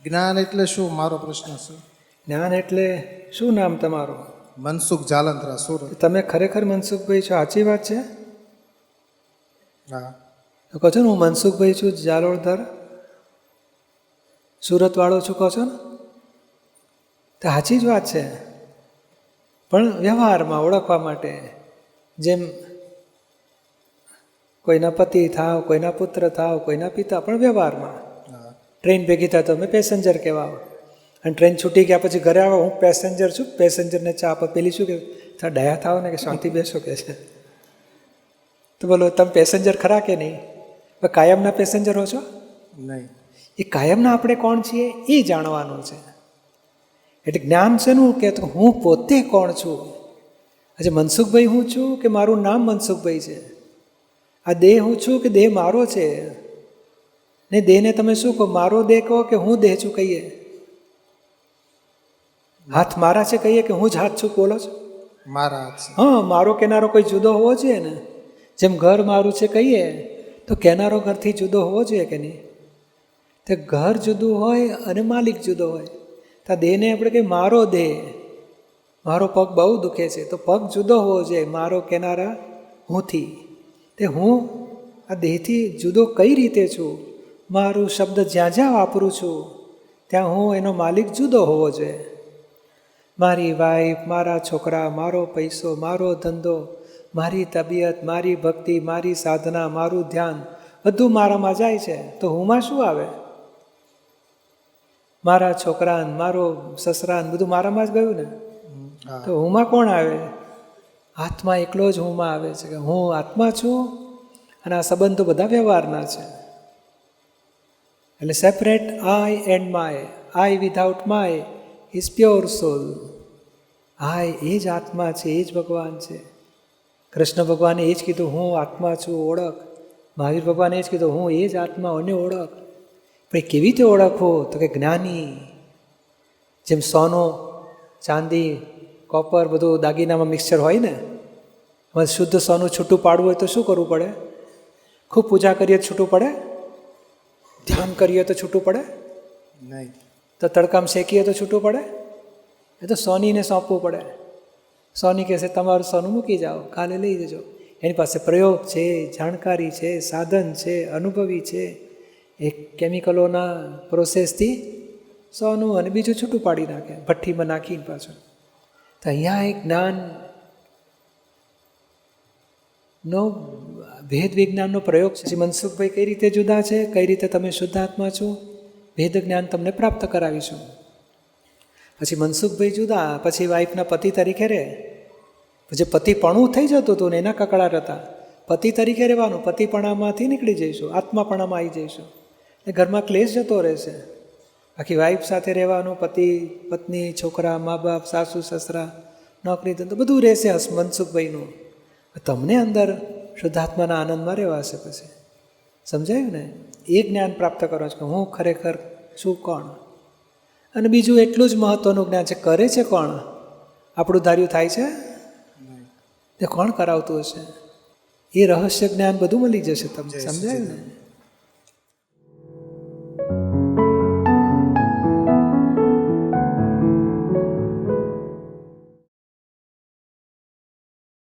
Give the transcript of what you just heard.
જ્ઞાન એટલે શું? મારો પ્રશ્ન છે. જ્ઞાન એટલે શું? નામ તમારું? મનસુખ જાલંત્રા, સુરત. તમે ખરેખર મનસુખભાઈ છો? સાચી વાત છે? હા. તો કહો છો ને હું મનસુખભાઈ છું, જાલોળધર, સુરતવાળો છું કહો છો ને? તો સાચી જ વાત છે, પણ વ્યવહારમાં ઓળખવા માટે, જેમ કોઈના પતિ થાવ, કોઈના પુત્ર થાવ, કોઈના પિતા, પણ વ્યવહારમાં. ટ્રેન ભેગી થાય તો અમે પેસેન્જર કહેવાઓ, અને ટ્રેન છૂટી ગયા પછી ઘરે આવો, હું પેસેન્જર છું, પેસેન્જરને ચા આપો. પેલી શું કે ત્યાં ડાયા થાવ ને કે શાંતિ બેસો કે છે. તો બોલો તમે પેસેન્જર ખરા કે નહીં? કાયમના પેસેન્જર હો છો? નહીં. એ કાયમના આપણે કોણ છીએ એ જાણવાનું છે. એટલે જ્ઞાન શેનું કે હું પોતે કોણ છું? આજે મનસુખભાઈ હું છું કે મારું નામ મનસુખભાઈ છે? આ દેહ હું છું કે દેહ મારો છે? ને દેહને તમે શું કહો? મારો દેહ કહો કે હું દેહ છું કહીએ? હાથ મારા છે કહીએ કે હું જ હાથ છું? બોલો છો? મારા હાથ છે. હા, મારો કેનારો કોઈ જુદો હોવો જોઈએ ને. જેમ ઘર મારું છે કહીએ તો કેનારો ઘરથી જુદો હોવો જોઈએ કે નહીં? તે ઘર જુદું હોય અને માલિક જુદો હોય. તો દેહને આપણે કહીએ મારો દેહ, મારો પગ બહુ દુખે છે, તો પગ જુદો હોવો જોઈએ મારો કેનારા હુંથી. તે હું આ દેહથી જુદો કઈ રીતે છું? મારું શબ્દ જ્યાં જ્યાં વાપરું છું ત્યાં હું એનો માલિક જુદો હોવો જોઈએ. મારી વાઈફ, મારા છોકરા, મારો પૈસો, મારો ધંધો, મારી તબિયત, મારી ભક્તિ, મારી સાધના, મારું ધ્યાન, બધું મારામાં જાય છે. તો હુંમાં શું આવે? મારા છોકરા, મારો સસરા, બધું મારામાં જ ગયું ને. તો હુંમાં કોણ આવે? આત્મા એકલો જ હુંમાં આવે છે કે હું આત્મા છું, અને આ સંબંધો બધા વ્યવહારના છે. એટલે separate I and my, I without my is pure soul. I એ જ આત્મા છે, એ જ ભગવાન છે. કૃષ્ણ ભગવાને એ જ કીધું હું આત્મા છું, ઓળખ. મહાવીર ભગવાને એ જ કીધું હું એ જ આત્મા, અને ઓળખ. પણ કેવી રીતે ઓળખવો? તો કે જ્ઞાની. જેમ સોનું, ચાંદી, કોપર બધું દાગીનામાં મિક્સચર હોય ને, શુદ્ધ સોનું છૂટું પાડવું હોય તો શું કરવું પડે? ખૂબ પૂજા કરીએ તો છૂટું પડે? ધ્યાન કરીએ તો છૂટું પડે? નહીં. તો તડકામાં શેકીએ તો છૂટું પડે? એ તો સોનીને સોંપવું પડે. સોની કહેશે તમારું સોનું મૂકી જાઓ, કાલે લઈ જજો. એની પાસે પ્રયોગ છે, જાણકારી છે, સાધન છે, અનુભવી છે. એક કેમિકલોના પ્રોસેસથી સોનું અને બીજું છૂટું પાડી નાખે, ભઠ્ઠીમાં નાખીને પાછું. તો અહીંયા એક જ્ઞાનનો ભેદ વિજ્ઞાનનો પ્રયોગ છે. મનસુખભાઈ કઈ રીતે જુદા છે, કઈ રીતે તમે શુદ્ધાત્મા છો, ભેદ જ્ઞાન તમને પ્રાપ્ત કરાવીશું. પછી મનસુખભાઈ જુદા, પછી વાઈફના પતિ તરીકે રહે. પછી પતિપણું થઈ જતું હતું ને એના કકડાટ હતા. પતિ તરીકે રહેવાનું, પતિપણામાંથી નીકળી જઈશું, આત્માપણામાં આવી જઈશું. એ ઘરમાં ક્લેશ જતો રહેશે. આખી વાઈફ સાથે રહેવાનું, પતિ પત્ની, છોકરા, મા બાપ, સાસુ સસરા, નોકરી ધંધો બધું રહેશે મનસુખભાઈનું. તમને અંદર શુદ્ધાત્માના આનંદમાં રહેવાશે. પછી સમજાયું ને? એ જ્ઞાન પ્રાપ્ત કરો છો કે હું ખરેખર છું કોણ. અને બીજું એટલું જ મહત્વનું જ્ઞાન છે, કરે છે કોણ? આપણું ધાર્યું થાય છે? તે કોણ કરાવતું હશે? એ રહસ્ય જ્ઞાન બધું મળી જશે તમને. સમજાયું ને?